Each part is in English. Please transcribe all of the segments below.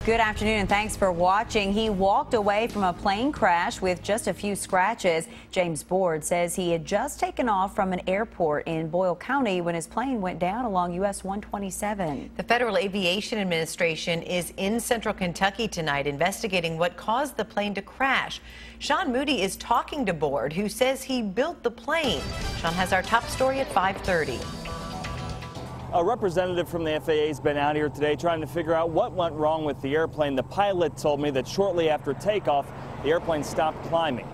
Good afternoon and thanks for watching. He walked away from a plane crash with just a few scratches. James Boyd says he had just taken off from an airport in Boyle County when his plane went down along US 127. The Federal Aviation Administration is in central Kentucky tonight investigating what caused the plane to crash. Sean Moody is talking to Boyd, who says he built the plane. Sean has our top story at 5:30. A representative from the FAA has been out here today trying to figure out what went wrong with the airplane. The pilot told me that shortly after takeoff, the airplane stopped climbing.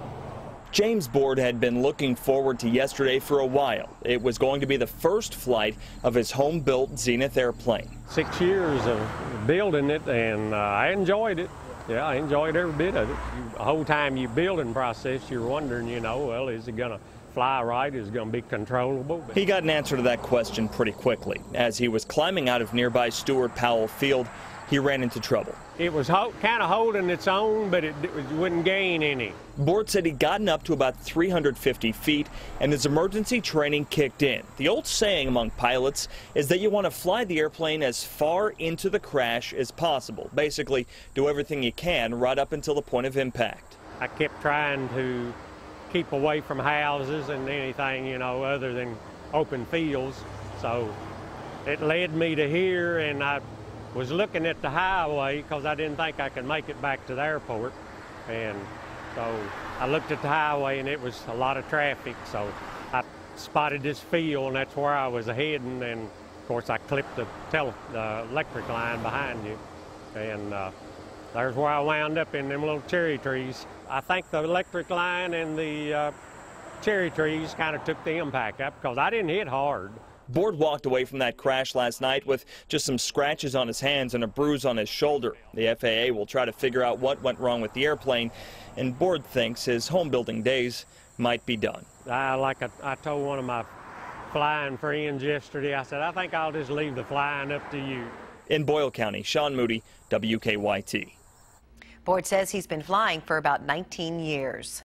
James Boyd had been looking forward to yesterday for a while. It was going to be the first flight of his home-built Zenith airplane. 6 years of building it, and I enjoyed it. Yeah, I enjoyed every bit of it. The whole time you building process, you're wondering, well, is it going to fly right? Is it going to be controllable? He got an answer to that question pretty quickly. As he was climbing out of nearby Stewart Powell Field, he ran into trouble. It was kind of holding its own, but it wouldn't gain any. Boyd said he'd gotten up to about 350 feet, and his emergency training kicked in. The old saying among pilots is that you want to fly the airplane as far into the crash as possible. Basically, do everything you can right up until the point of impact. I kept trying to keep away from houses and anything, other than open fields. So it led me to here, and I was looking at the highway because I didn't think I could make it back to the airport. And so I looked at the highway, and it was a lot of traffic. So I spotted this field, and that's where I was heading. And of course, I clipped the electric line behind you. And there's where I wound up, in them little cherry trees. I think the electric line and the cherry trees kind of took the impact up because I didn't hit hard. Boyd walked away from that crash last night with just some scratches on his hands and a bruise on his shoulder. The FAA will try to figure out what went wrong with the airplane, and Boyd thinks his home building days might be done. I told one of my flying friends yesterday, I said, I think I'll just leave the flying up to you. In Boyle County, Sean Moody, WKYT. Boyd says he's been flying for about 19 years.